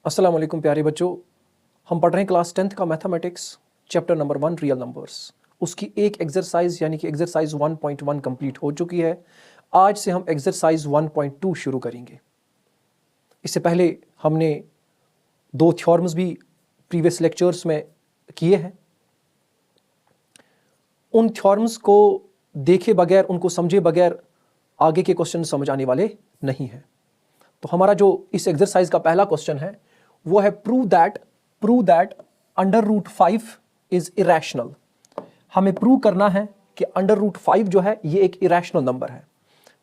अस्सलाम वालेकुम प्यारे बच्चों, हम पढ़ रहे हैं क्लास 10th का mathematics chapter number 1 real numbers. उसकी एक एक्सरसाइज यानी कि एक्सरसाइज 1.1 कंप्लीट हो चुकी है। आज से हम एक्सरसाइज 1.2 शुरू करेंगे। इससे पहले हमने 2 थ्योरम्स भी प्रीवियस लेक्चर्स में किए हैं। उन थ्योरम्स को देखे बगैर, उनको समझे बगैर आगे के क्वेश्चन समझ आने वाले नहीं हैं। तो हमारा जो इस एक्सरसाइज का पहला क्वेश्चन है वो है prove that under root 5 is irrational. हमें प्रूव करना है कि अंडर रूट 5 जो है ये एक इरेशनल नंबर है।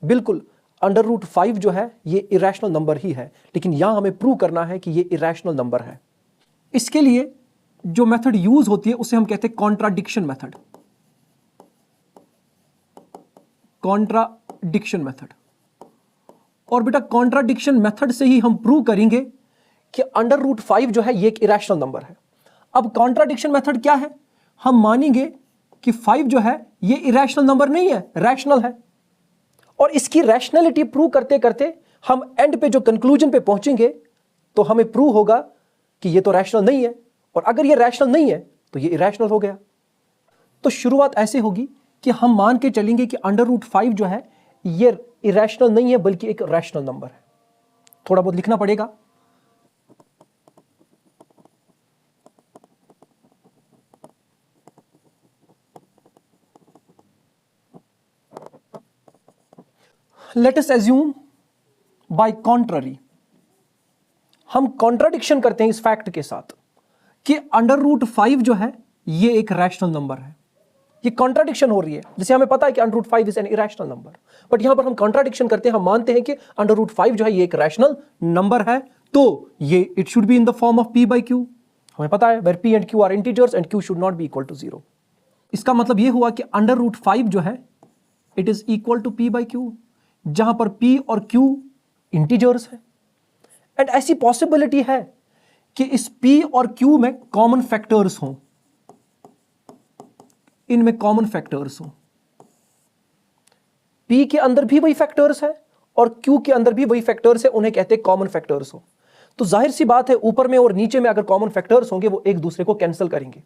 बिल्कुल, अंडर रूट 5 जो है ये इरेशनल नंबर ही है, लेकिन यहां हमें प्रूव करना है कि ये इरेशनल नंबर है। इसके लिए जो मेथड यूज होती है उसे हम कहते हैं कॉन्ट्राडिक्शन मेथड। Contradiction method. और बेटा कॉन्ट्राडिक्शन मेथड से ही हम प्रूव करेंगे कि अंडर रूट 5 जो है ये एक इरेशनल नंबर है। अब कॉन्ट्राडिक्शन मेथड क्या है? हम मानेंगे कि 5 जो है ये इरेशनल नंबर नहीं है, रैशनल है। और इसकी रैशनैलिटी प्रूव करते करते हम एंड पे जो कंक्लूजन पे पहुंचेंगे तो हमें प्रूव होगा कि ये तो रैशनल नहीं है, और अगर ये रैशनल नहीं है तो ये इरेशनल हो गया। तो शुरुआत ऐसे होगी कि हम मान के चलेंगे कि अंडर रूट 5 जो है ये इरेशनल नहीं है बल्कि एक रैशनल नंबर है। थोड़ा बहुत लिखना पड़ेगा। Let us assume by contrary, हम कॉन्ट्राडिक्शन करते हैं इस फैक्ट के साथ कि अंडर रूट 5 जो है ये एक रैशनल नंबर है। ये कॉन्ट्राडिक्शन हो रही है। जैसे हमें पता है कि under root 5 is an irrational number, but यहां पर हम कॉन्ट्राडिक्शन करते हैं। हम मानते हैं कि अंडर रूट 5 जो है ये एक रैशनल नंबर है, तो ये it should be in the form of p by q। हमें पता है where p and q are integers and q should not be equal to 0। इसका मतलब ये हुआ कि अंडर रूट 5 जो है it is equal to p by q, जहां पर p और q इंटीजर्स है। एंड ऐसी पॉसिबिलिटी है कि इस p और q में कॉमन फैक्टर्स हों, इनमें कॉमन फैक्टर्स हों। p के अंदर भी वही फैक्टर्स है और q के अंदर भी वही फैक्टर्स है, उन्हें कहते हैं कॉमन फैक्टर्स हो। तो जाहिर सी बात है ऊपर में और नीचे में अगर कॉमन फैक्टर्स होंगे वो एक दूसरे को कैंसिल करेंगे।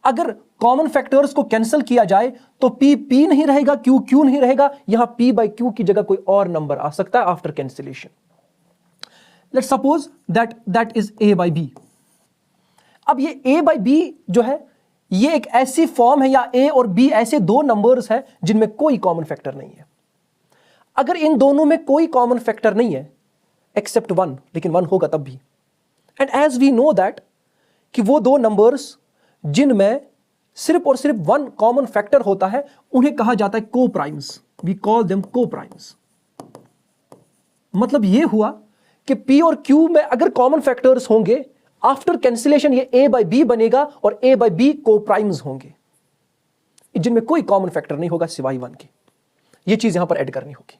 अगर कॉमन फैक्टर्स को कैंसिल किया जाए तो p नहीं रहेगा, q नहीं रहेगा, यहां p by q की जगह कोई और नंबर आ सकता है after cancellation. Let's suppose that is a by b। अब ये a by b जो है ये एक ऐसी फॉर्म है, या a और b ऐसे दो नंबर्स हैं जिनमें कोई कॉमन फैक्टर नहीं है। अगर इन दोनों में कोई कॉमन फैक्टर नहीं है एक्सेप्ट 1, लेकिन 1 होगा तब भी। And as we know that कि वो दो नंबर्स जिनमें सिर्फ और सिर्फ 1 कॉमन फैक्टर होता है उन्हें कहा जाता है को प्राइम्स। वी कॉल देम को प्राइम्स। मतलब ये हुआ कि p और q में अगर कॉमन फैक्टर्स होंगे आफ्टर कैंसिलेशन ये a by b बनेगा और a by b को प्राइम्स होंगे जिनमें कोई कॉमन फैक्टर नहीं होगा सिवाय 1 के। ये चीज यहां पर ऐड करनी होगी।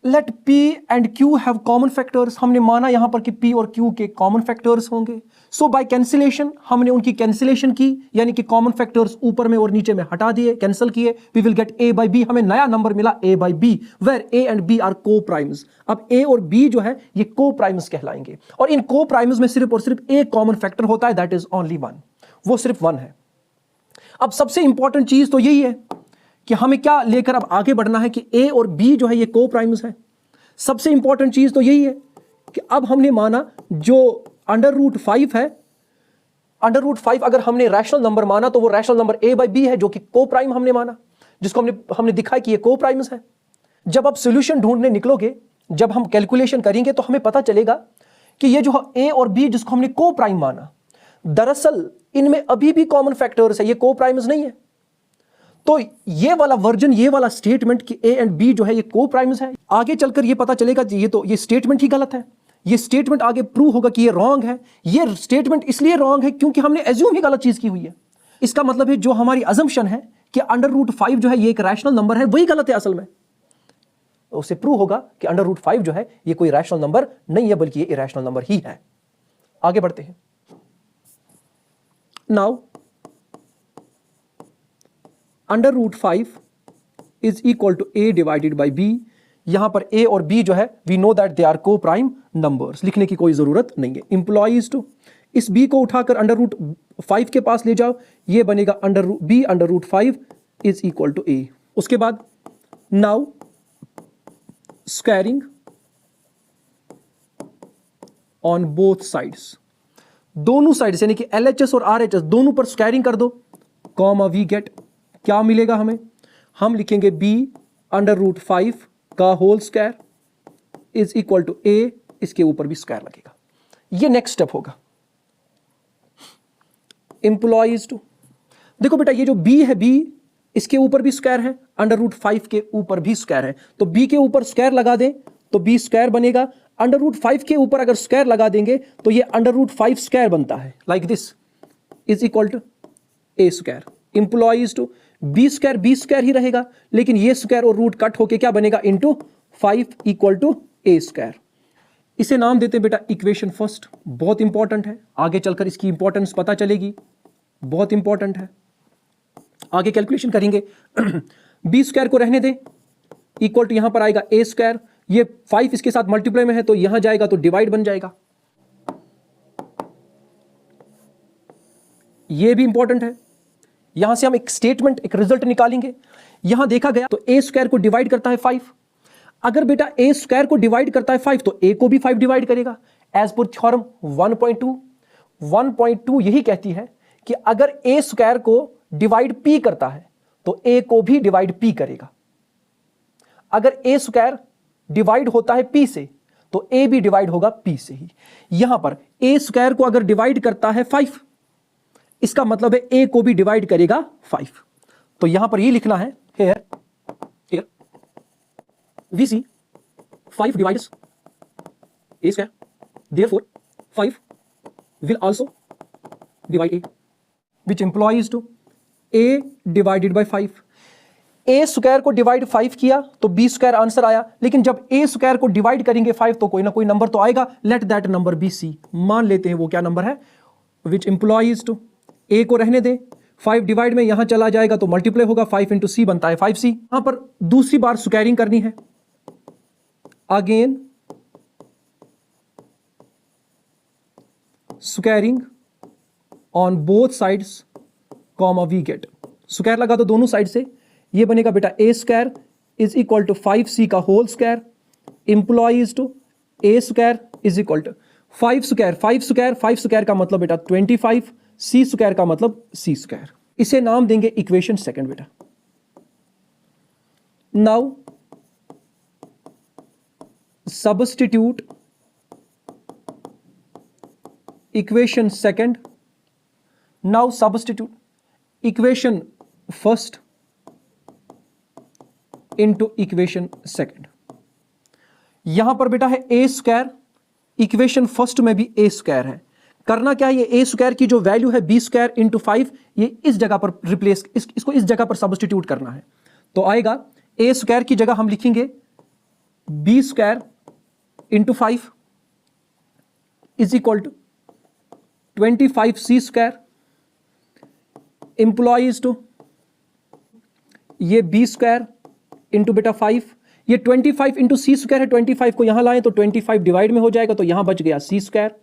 Let p and q have common factors. हमने माना यहां पर कि p और q के कॉमन फैक्टर्स होंगे। सो बाय कैंसिलेशन हमने उनकी कैंसिलेशन की, यानी कि कॉमन फैक्टर्स ऊपर में और नीचे में हटा दिए, कैंसिल किए। We will get a by b। हमें नया नंबर मिला a by b, where a and b are co primes. अब a और b जो है ये को प्राइम्स कहलाएंगे, और इन को प्राइम्स में सिर्फ और सिर्फ एक कॉमन फैक्टर होता है, दैट इज ओनली 1। वो सिर्फ 1 है। अब सबसे इंपॉर्टेंट चीज तो यही है कि हमें क्या लेकर अब आगे बढ़ना है कि a और b जो है ये को प्राइम्स है। सबसे इंपॉर्टेंट चीज तो यही है कि अब हमने माना जो अंडर रूट 5 है, अंडर रूट 5 अगर हमने रैशनल नंबर माना तो वो rational number a by b है जो कि को प्राइम हमने माना, जिसको हमने दिखाया कि ये को प्राइम्स है। जब आप सॉल्यूशन ढूंढने निकलोगे, जब हम कैलकुलेशन करेंगे तो हमें पता चलेगा कि ये जो a और b जिसको हमने को प्राइम माना, दरअसल इनमें अभी भी कॉमन फैक्टर्स है, ये को प्राइम्स नहीं है। तो ये वाला वर्जन, ये वाला स्टेटमेंट कि a एंड b जो है ये को प्राइम्स है, आगे चलकर ये पता चलेगा कि ये स्टेटमेंट ही गलत है। ये स्टेटमेंट आगे प्रूव होगा कि ये रॉन्ग है। ये स्टेटमेंट इसलिए रॉन्ग है क्योंकि हमने एज्यूम ही गलत चीज की हुई है। इसका मतलब है जो हमारी अजम्पशन है कि अंडर रूट 5 जो है ये एक रैशनल नंबर है, वही गलत है असल में। उससे प्रूव होगा कि अंडर रूट 5 जो है ये कोई रैशनल नंबर नहीं है बल्कि ये इरेशनल नंबर ही है। आगे बढ़ते हैं। Now under root 5 is equal to a divided by b। यहां पर a और b जो है we know that they are co prime numbers, लिखने की कोई जरूरत नहीं है। इंप्लॉइज टू, इस b को उठाकर अंडर रूट 5 के पास ले जाओ, ये बनेगा b under root 5 is equal to a। उसके बाद now squaring on both sides, दोनों साइड यानी कि LHS और RHS दोनों पर स्क्वायरिंग कर दो, कॉमा वी गेट, क्या मिलेगा हमें, हम लिखेंगे b अंडर रूट 5 का whole square is equal to a, इसके ऊपर भी स्क्वायर लगेगा। ये नेक्स्ट स्टेप होगा। इंप्लॉइज टू, देखो बेटा ये जो b है, b इसके ऊपर भी स्क्वायर है, अंडर रूट 5 के ऊपर भी स्क्वायर है, तो b के ऊपर स्क्वायर लगा दें तो b स्क्वायर बनेगा। अंडर रूट 5 के ऊपर अगर स्क्वायर लगा देंगे तो ये अंडर रूट 5 स्क्वायर बनता है, like this is equal to a square. Implies to, b square ही रहेगा, लेकिन ये स्क्वायर और रूट कट होके क्या बनेगा, into 5 equal to a square. इसे नाम देते हैं बेटा इक्वेशन फर्स्ट, बहुत इंपॉर्टेंट है, आगे चलकर इसकी इंपॉर्टेंस पता चलेगी, बहुत इंपॉर्टेंट है। आगे कैलकुलेशन करेंगे b स्क्वायर को रहने दें, इक्वल टू यहां पर आएगा a स्क्वायर, ये 5 इसके साथ मल्टीप्लाई में है तो यहां जाएगा तो डिवाइड बन जाएगा। ये भी इंपॉर्टेंट है, यहां से हम एक स्टेटमेंट, एक रिजल्ट निकालेंगे। यहां देखा गया तो a स्क्वायर को डिवाइड करता है 5, अगर बेटा a स्क्वायर को डिवाइड करता है 5 तो a को भी 5 डिवाइड करेगा। एज पर थ्योरम 1.2 यही कहती है कि अगर a स्क्वायर को डिवाइड p करता है तो a को भी डिवाइड p करेगा। अगर a स्क्वायर डिवाइड होता है p से तो a भी डिवाइड होगा p से ही। यहां पर a स्क्वायर को अगर डिवाइड करता है 5, इसका मतलब है a को भी डिवाइड करेगा 5। तो यहां पर ये लिखना है, here we see 5 divides a square, therefore 5 will also divide a, which implies to a divided by 5। a square को डिवाइड 5 किया तो b स्क्वायर आंसर आया, लेकिन जब a स्क्वायर को डिवाइड करेंगे 5 तो कोई ना कोई नंबर तो आएगा, let that number be c। मान लेते हैं वो क्या नंबर है, विच इंप्लॉइज टू, a को रहने दें, 5 डिवाइड में यहां चला जाएगा तो मल्टीप्लाई होगा, 5 इंटू c बनता है 5c। यहां पर दूसरी बार स्क्वायरिंग करनी है, again squaring on both sides, comma we get, square लगा दो दोनों साइड से, ये बनेगा बेटा a square is equal to 5c का whole square, implies to a square is equal to 5 square का मतलब बेटा 25, c स्क्वायर का मतलब c स्क्वायर। इसे नाम देंगे इक्वेशन सेकंड बेटा। Now substitute equation second, now substitute equation first into equation second. यहां पर बेटा है a स्क्वायर, इक्वेशन फर्स्ट में भी a स्क्वायर है। करना क्या है, ये a स्क्वायर की जो वैल्यू है b स्क्वायर इंटू 5, ये इस जगह पर रिप्लेस, इसको इस जगह पर सबस्टिट्यूट करना है। तो आएगा a स्क्वायर की जगह हम लिखेंगे b square into 5 is equal to 25c square, implies to ये b स्क्वायर इंटू बेटा 5, ये 25 इंटू c स्क्वायर है, 25 को यहां लाएं तो 25 डिवाइड में हो जाएगा तो यहां बच गया c square,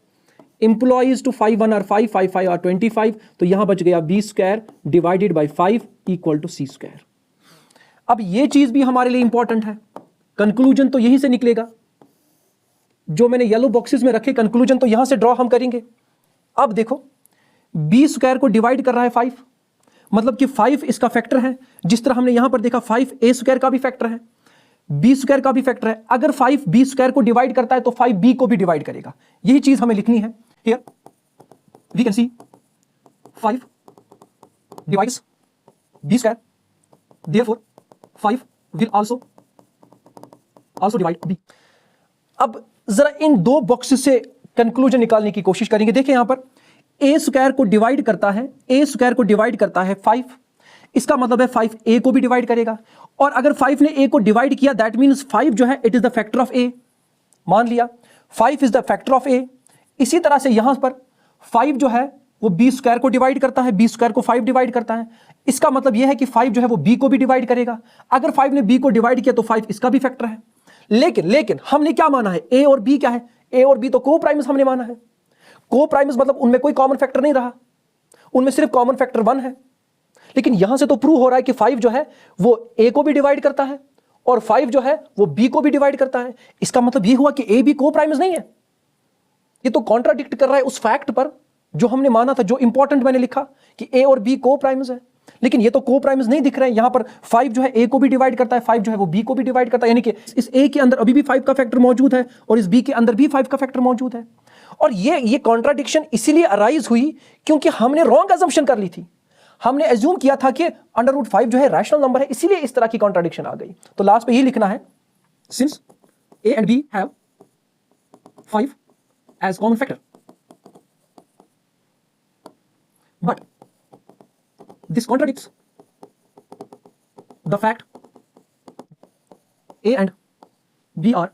implies to 5 1 are 5 5 5 are 25, तो यहां बच गया b square divided by 5 equal to c square. अब ये चीज भी हमारे लिए इंपॉर्टेंट है, कंक्लूजन तो यहीं से निकलेगा, जो मैंने येलो बॉक्सेस में रखे कंक्लूजन तो यहां से ड्रॉ हम करेंगे। अब देखो b स्क्वायर को डिवाइड कर रहा है 5, मतलब कि 5 इसका फैक्टर है, जिस तरह हमने यहां पर देखा 5 a स्क्वायर का भी फैक्टर है, b स्क्वायर का भी फैक्टर है। अगर 5 b स्क्वायर को डिवाइड करता है तो 5 b को भी डिवाइड करेगा, यही चीज हमें लिखनी है। Here we can see 5 divides b square, therefore 5 will also divide b। अब जरा इन दो बॉक्सेस से कंक्लूजन निकालने की कोशिश करेंगे। देखिए यहां पर a स्क्वायर को डिवाइड करता है, a स्क्वायर को डिवाइड करता है 5, इसका मतलब है 5 a को भी डिवाइड करेगा, और अगर 5 ने a को डिवाइड किया दैट मींस 5 जो है it is the factor of a, मान लिया 5 is the factor of a। इसी तरह से यहां पर 5 जो है वो बी स्क्वायर को डिवाइड करता है, बी स्क्वायर को 5 डिवाइड करता है। इसका मतलब यह है कि 5 जो है वो बी को भी डिवाइड करेगा। अगर 5 ने बी को डिवाइड किया तो 5 इसका भी फैक्टर है। लेकिन हमने क्या माना है, ए और बी क्या है, ए और बी तो को प्राइम्स हमने माना है। को प्राइम्स मतलब उनमें कोई कॉमन फैक्टर नहीं रहा, उनमें सिर्फ कॉमन फैक्टर 1 है। लेकिन यहां से तो प्रूव हो रहा है कि 5 जो है वो ए को भी डिवाइड करता है और 5 जो है वो बी को भी डिवाइड करता है। इसका मतलब ये हुआ कि ए बी को प्राइम्स नहीं है। ये तो कॉन्ट्राडिक्ट कर रहा है उस फैक्ट पर जो हमने माना था, जो इंपॉर्टेंट मैंने लिखा कि ए और बी को प्राइम्स है। लेकिन ये तो को प्राइम्स नहीं दिख रहे हैं। यहां पर 5 जो है ए को भी डिवाइड करता है, 5 जो है वो बी को भी डिवाइड करता है, यानी कि इस ए के अंदर अभी भी 5 का फैक्टर मौजूद है और इस बी के अंदर भी 5 का फैक्टर मौजूद है। और ये कॉन्ट्राडिक्शन इसीलिए अराइज हुई क्योंकि हमने रॉन्ग अजम्पशन कर ली थी। हमने एज्यूम किया था कि √5 जो है रैशनल नंबर है, इसीलिए इस तरह की कॉन्ट्राडिक्शन आ गई। तो लास्ट पे ये लिखना है, since a and b have 5 as common factor, but this contradicts the fact A and B are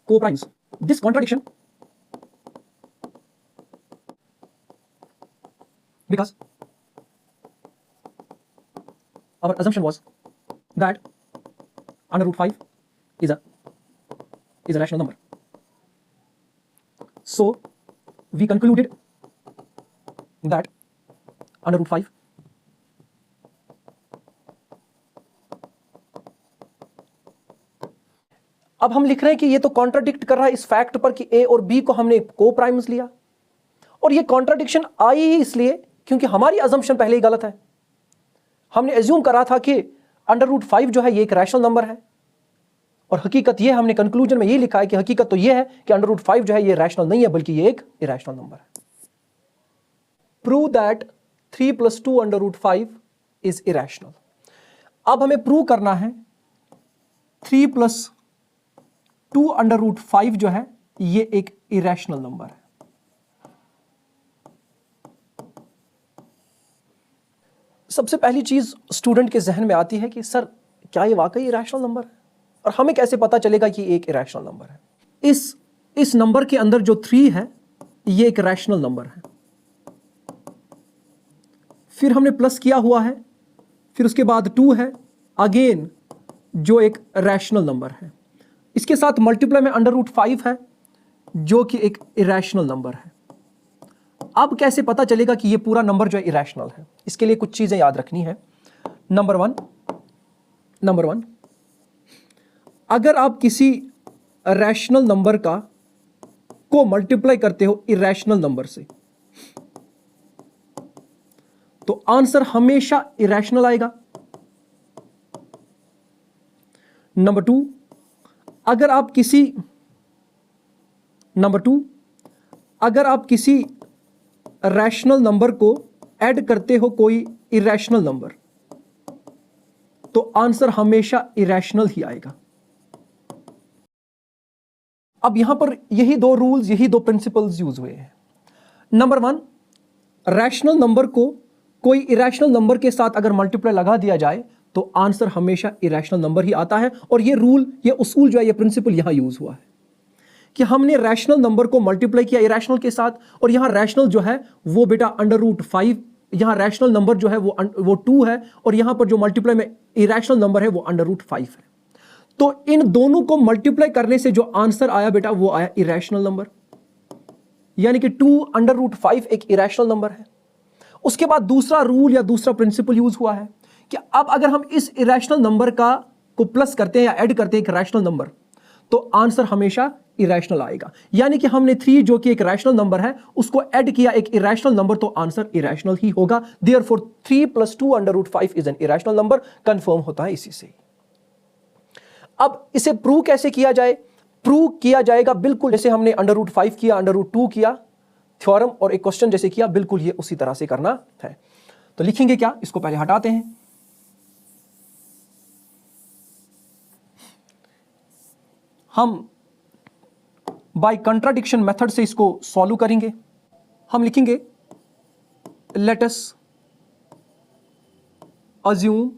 co-primes. This contradiction because our assumption was that √5 is a rational number. So we concluded that √5 अब हम लिख रहे हैं कि ये तो contradict कर रहा है इस फैक्ट पर कि ए और बी को हमने को प्राइम्स लिया। और ये कॉन्ट्राडिक्शन आई ही इसलिए क्योंकि हमारी अजम्पशन पहले ही गलत है। हमने एज्यूम करा था कि √5 जो है ये एक रैशनल नंबर है और हकीकत ये, हमने कंक्लूजन में ये लिखा है कि हकीकत तो ये है कि √5 जो है ये रैशनल नहीं है बल्कि ये एक इरैशनल नंबर है। Prove that 3 + 2 √5 is irrational. अब हमें प्रूव करना है 3 + 2 √5 जो है ये एक इरैशनल नंबर है। सबसे पहली चीज स्टूडेंट के जहन में आती है कि सर क्या ये वाकई इरैशनल नंबर है और हमें कैसे पता चलेगा कि एक इरैशनल नंबर है। इस नंबर के अंदर जो 3 है ये एक रैशनल नंबर है, फिर हमने प्लस किया हुआ है, फिर उसके बाद 2 है अगेन जो एक रैशनल नंबर है, इसके साथ मल्टीप्लाई में √5 है जो कि एक इरैशनल नंबर है। अब कैसे पता चलेगा कि ये पूरा नंबर जो है इरैशनल है? इसके लिए कुछ चीजें याद रखनी है। नंबर वन, अगर आप किसी रैशनल नंबर को मल्टीप्लाई करते हो इरैशनल नंबर से तो आंसर हमेशा इरैशनल आएगा। नंबर टू, अगर आप किसी रैशनल नंबर को ऐड करते हो कोई इरैशनल नंबर तो आंसर हमेशा इरैशनल ही आएगा। अब यहां पर यही दो रूल्स, यही दो प्रिंसिपल्स यूज हुए हैं। नंबर 1, रैशनल नंबर को कोई इरैशनल नंबर के साथ अगर मल्टीप्लाई लगा दिया जाए तो आंसर हमेशा इरैशनल नंबर ही आता है। और ये रूल, ये उसूल जो है, ये प्रिंसिपल यहां यूज हुआ है कि हमने रैशनल नंबर को मल्टीप्लाई किया इरैशनल के साथ और यहां रैशनल जो है वो बेटा √5, यहां रैशनल नंबर जो है वो 2 है और यहां पर जो मल्टीप्लाई में इरैशनल नंबर है वो √5 है। तो इन दोनों को मल्टीप्लाई करने से जो आंसर आया बेटा वो आया इरैशनल नंबर, यानी कि 2 √5 एक इरैशनल नंबर है। उसके बाद दूसरा रूल या दूसरा प्रिंसिपल यूज हुआ है कि अब अगर हम इस इरैशनल नंबर को प्लस करते हैं या ऐड करते हैं एक रैशनल नंबर तो आंसर हमेशा इरैशनल आएगा। यानी कि हमने 3 जो कि एक रैशनल नंबर है उसको ऐड किया एक इरैशनल नंबर तो आंसर इरैशनल ही होगा। Therefore 3 + 2 √5 is N irrational number. Confirm होता है इसी से। अब इसे प्रूव कैसे किया जाए? प्रूव किया जाएगा बिल्कुल जैसे हमने √5 किया, √2 किया, थ्योरम और एक क्वेश्चन जैसे किया, बिल्कुल ये उसी तरह से करना है। तो लिखेंगे क्या, इसको पहले हटाते हैं। हम बाय कंट्राडिक्शन मेथड से इसको सॉल्व करेंगे। हम लिखेंगे let us assume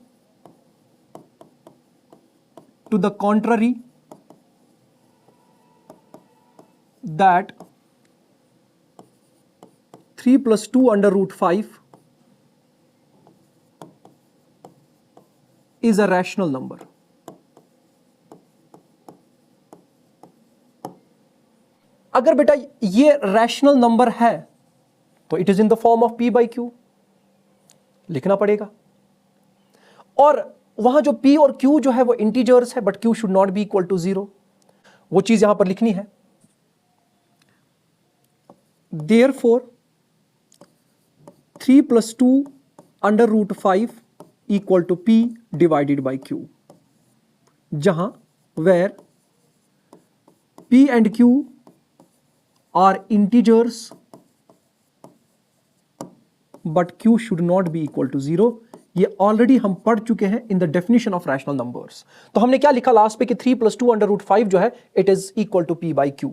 to the contrary that 3 + 2 √5 is a rational number. अगर बेटा ये रैशनल नंबर है तो it is in the form of p/q लिखना पड़ेगा, और वहां जो p और q जो है वो इंटीजर्स है, but q should not be equal to 0, वो चीज यहां पर लिखनी है. Therefore 3 + 2 √5 equal to p divided by q, जहां where p and q are integers but q should not be equal to 0. ये ऑलरेडी हम पढ़ चुके हैं in the definition of rational numbers. तो हमने क्या लिखा लास्ट पे कि 3 + 2 √5 जो है it is equal to p/q.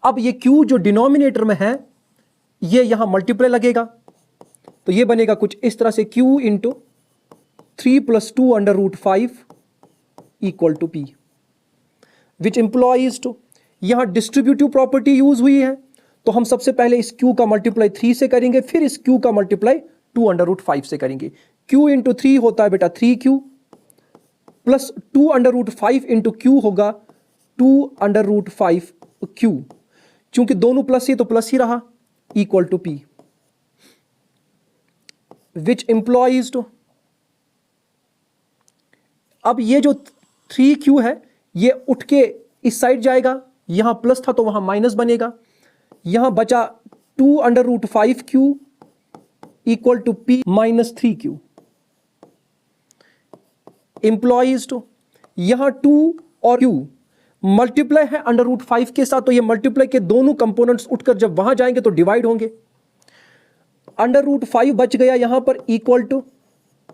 अब ये q जो डिनोमिनेटर में है ये यहां मल्टीप्लाई लगेगा, तो ये बनेगा कुछ इस तरह से q into 3 + 2 √5 equal to p, which implies to, यहां डिस्ट्रीब्यूटिव प्रॉपर्टी यूज हुई है, तो हम सबसे पहले इस q का मल्टीप्लाई 3 से करेंगे, फिर इस q का मल्टीप्लाई 2 √5 से करेंगे. q इंटू 3 होता है बेटा 3q प्लस 2 √5 इंटू q होगा 2 √5q, चूंकि दोनों प्लस ही तो प्लस ही रहा, equal to p, which implies to, अब ये जो 3q है ये उठ के इस साइड जाएगा, यहां प्लस था तो वहां माइनस बनेगा, यहां बचा 2 √5q equal to p minus 3q. Implies to, यहां 2 और q मल्टीप्लाई है √5 के साथ, तो ये मल्टीप्लाई के दोनों कंपोनेंट्स उठकर जब वहां जाएंगे तो डिवाइड होंगे. √5 बच गया यहां पर equal to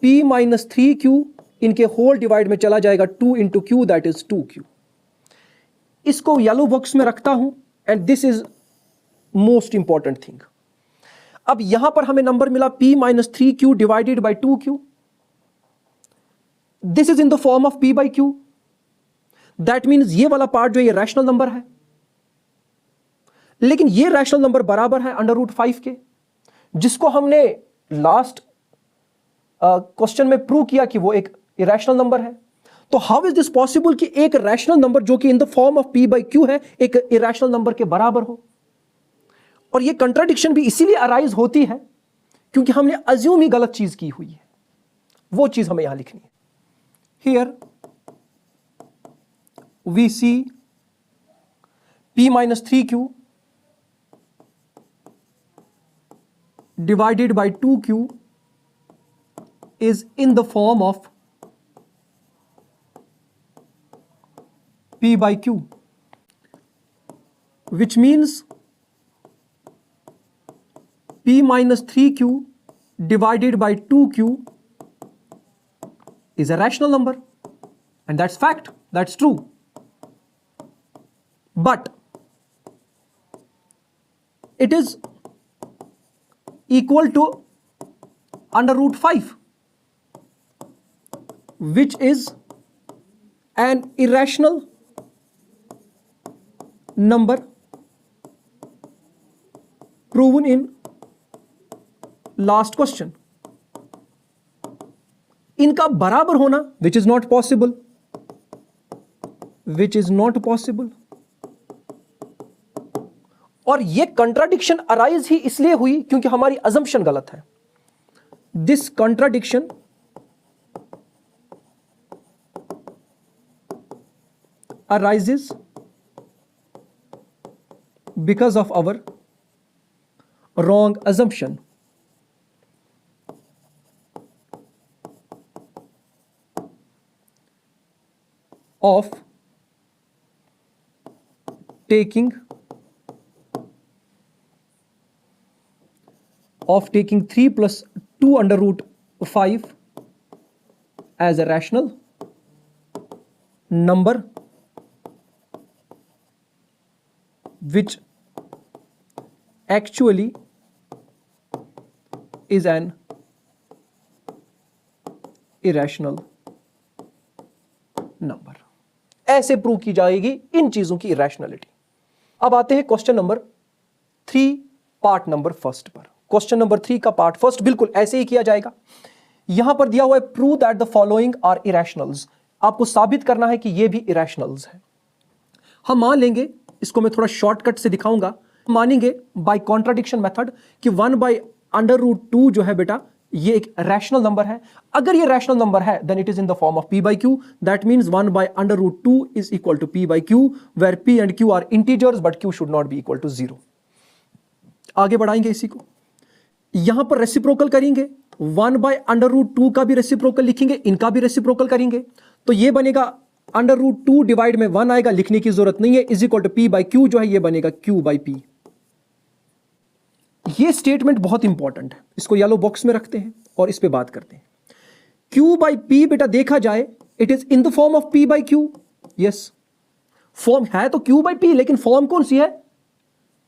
p minus 3q, इनके होल डिवाइड में चला जाएगा 2 into q, that is 2q. इसको येलो बॉक्स में रखता हूं and this is most important thing. अब यहां पर हमें नंबर मिला p minus 3q divided by 2q. This is in the form of p/q. That means ये वाला पार्ट जो ये रैशनल नंबर है, लेकिन ये रैशनल नंबर बराबर है √5 के, जिसको हमने लास्ट क्वेश्चन में प्रूव किया कि वो एक इरेशनल नंबर है. तो हाउ इज दिस पॉसिबल कि एक रैशनल नंबर जो कि इन द फॉर्म ऑफ p/q है एक इरेशनल नंबर के बराबर हो? और ये कंट्राडिक्शन भी इसीलिए अराइज होती है क्योंकि हमने अज्यूम ही गलत चीज की हुई है. वो चीज हमें यहां लिखनी है. Here we see p minus 3q divided by 2q is in the form of p/q, which means p minus 3q divided by 2q is a rational number, and that's fact, that's true. But it is equal to √5, which is an irrational number proven in last question. इनका बराबर होना which is not possible, which is not possible. और ये contradiction arise ही इसलिए हुई क्योंकि हमारी assumption गलत है. This contradiction arises because of our wrong assumption. Of taking 3 plus 2 √5 as a rational number, which actually is an irrational number. ऐसे prove की जाएगी इन चीजों की इरेशनलिटी. अब आते हैं question number 3 part number first पर. क्वेश्चन नंबर 3 का पार्ट फर्स्ट बिल्कुल ऐसे ही किया जाएगा। यहां पर दिया हुआ है prove that the following are irrationals. आपको साबित करना है कि ये भी इरेशनल्स है। हम मान लेंगे, इसको मैं थोड़ा शॉर्टकट से दिखाऊंगा, मानेंगे बाय कॉन्ट्राडिक्शन मेथड कि 1/√2 जो है बेटा ये एक रैशनल नंबर है। अगर ये रैशनल नंबर है then it is in the form of p/q। That means 1/√2 is equal to p/q where p and q are integers but q should not be equal to 0। आगे बढ़ाएंगे इसी को, यहां पर रेसिप्रोकल करेंगे, 1/√2 का भी रेसिप्रोकल लिखेंगे, इनका भी रेसिप्रोकल करेंगे, तो ये बनेगा √2 डिवाइड में 1 आएगा, लिखने की जरूरत नहीं है, इज इक्वल टू p/q जो है ये बनेगा q/p। ये स्टेटमेंट बहुत इंपॉर्टेंट है, इसको येलो बॉक्स में रखते हैं और इस पे बात करते हैं। q/p बेटा देखा जाए it is in the form of p/q। Yes, form है तो q/p, लेकिन फॉर्म कौन सी है?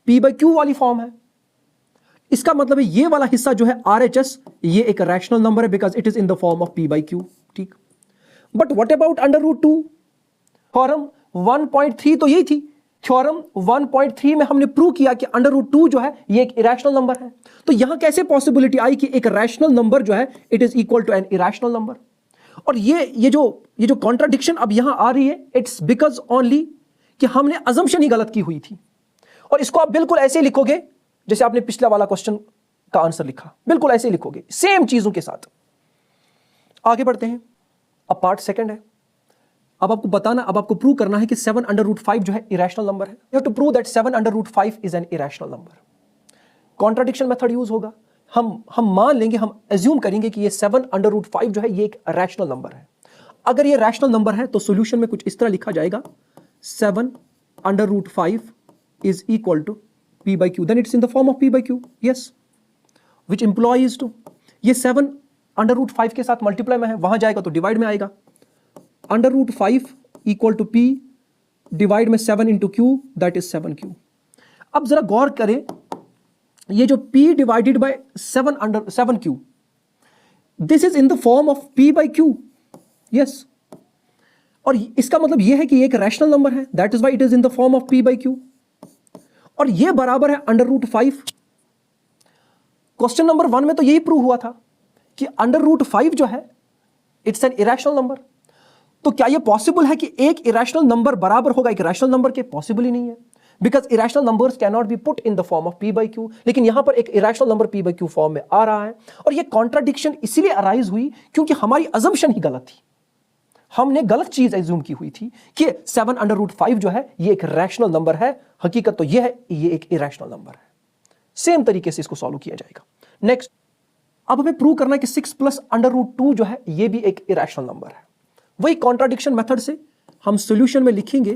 p/q वाली फॉर्म है। इसका मतलब है ये वाला हिस्सा जो है RHS ये एक रैशनल नंबर है because it is in the form of p/q। ठीक, बट व्हाट अबाउट √2? थ्योरम 1.3 तो यही थी। थ्योरम 1.3 में हमने प्रूव किया कि √2 जो है ये एक इरेशनल नंबर है। तो यहां कैसे पॉसिबिलिटी आई कि एक रैशनल नंबर जो है it is equal to an irrational number? और ये जो कॉन्ट्राडिक्शन अब यहां आ रही है इट्स बिकॉज ओनली कि हमने अजम्पशन ही गलत की हुई थी। और इसको आप बिल्कुल ऐसे लिखोगे जैसे आपने पिछला वाला क्वेश्चन का आंसर लिखा, बिल्कुल ऐसे लिखोगे सेम चीजों के साथ। आगे बढ़ते हैं, अब पार्ट सेकंड है। अब आपको बताना, अब आपको प्रूव करना है कि 7/5 जो है इरेशनल नंबर है। You have to prove that 7/5 is an irrational number. Contradiction method use होगा। हम मान लेंगे, हम एज्यूम करेंगे कि ये 7/5 जो है ये एक रैशनल नंबर है। अगर ये रैशनल नंबर है तो सॉल्यूशन में कुछ इस तरह लिखा जाएगा 7/5 is equal to p/q, then it's in the form of p/q, yes, which implies to ये 7/5 के साथ मल्टीप्लाई में है, वहां जाएगा तो डिवाइड में आएगा। √5 इक्वल टू p डिवाइड में 7 into q, that is 7q। अब जरा गौर करें, ये जो p divided by 7q, this is in the form of p/q, yes. और इसका मतलब यह है कि ये एक रैशनल नंबर है, that is why it is in the form of p/q। और ये बराबर है √5। क्वेश्चन नंबर 1 में तो यही प्रूव हुआ था कि √5 जो है इट्स एन इरेशनल नंबर। तो क्या ये पॉसिबल है कि एक इरेशनल नंबर बराबर होगा एक रैशनल नंबर के? पॉसिबल ही नहीं है, because irrational numbers can not be put in the form of p/q। लेकिन यहां पर एक इरेशनल नंबर p/q फॉर्म में आ रहा है। और ये कॉन्ट्राडिक्शन इसीलिए अराइज हुई क्योंकि हमारी अजम्पशन ही गलत थी। हमने गलत चीज एज्यूम की हुई थी कि 7/5 जो है ये एक रैशनल नंबर है। हकीकत तो ये है ये एक इरेशनल नंबर है। सेम तरीके से इसको सॉल्व किया जाएगा। नेक्स्ट, अब हमें प्रूव करना है कि 6 + √2 जो है ये भी एक इरेशनल नंबर है। वही कॉन्ट्राडिक्शन मेथड से हम सॉल्यूशन में लिखेंगे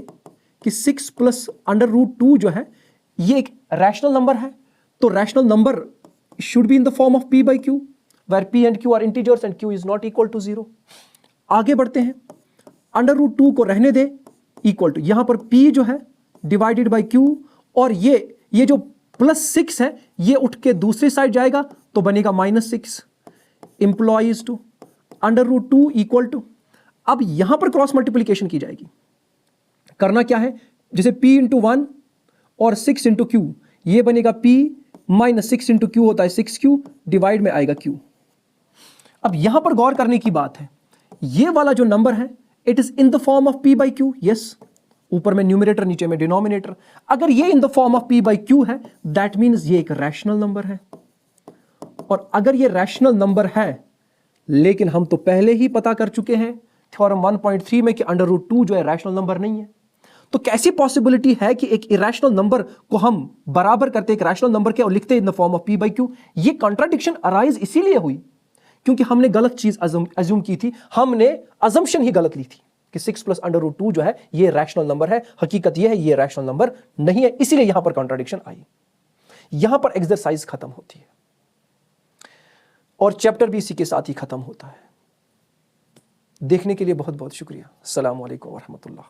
कि 6 + √2 जो है ये एक रैशनल नंबर है। तो rational number should be in the form of p/q where p and q are integers and q is not equal to 0। आगे बढ़ते हैं, √2 को रहने दे, इक्वल टू यहां पर p जो है डिवाइडेड बाय q, और ये जो +6 है ये उठ के दूसरी साइड जाएगा तो बनेगा -6 इंप्लॉइज टू √2 इक्वल टू, अब यहां पर क्रॉस मल्टीप्लीकेशन की जाएगी। करना क्या है, जैसे p × 1 और 6 × q, ये बनेगा p -6 × q होता है 6q, डिवाइड में आएगा q। अब यहां पर गौर करने की बात है, ये वाला जो नंबर है it is in the form of p/q, yes. ऊपर में न्यूमरेटर नीचे में डिनोमिनेटर। अगर ये इन द फॉर्म ऑफ p/q है दैट मींस ये एक रैशनल नंबर है। और अगर ये रैशनल नंबर है, लेकिन हम तो पहले ही पता कर चुके हैं थ्योरम 1.3 में कि √2 जो है रैशनल नंबर नहीं है। तो कैसी पॉसिबिलिटी है कि एक इरेशनल नंबर को हम बराबर करते एक रैशनल नंबर के और लिखते इन द फॉर्म ऑफ p/q? ये कॉन्ट्राडिक्शन अराइज इसीलिए हुई क्योंकि हमने गलत चीज अज्यूम की थी, हमने अजम्पशन ही गलत ली थी कि 6 + √2 जो है ये रैशनल नंबर है। हकीकत ये है ये रैशनल नंबर नहीं है, इसीलिए यहां पर कॉन्ट्राडिक्शन आई। यहां पर एक्सरसाइज खत्म होती है और चैप्टर भी इसी के साथ ही खत्म होता है। देखने के लिए बहुत बहुत शुक्रिया। अस्सलाम वालेकुम व रहमतुल्लाह।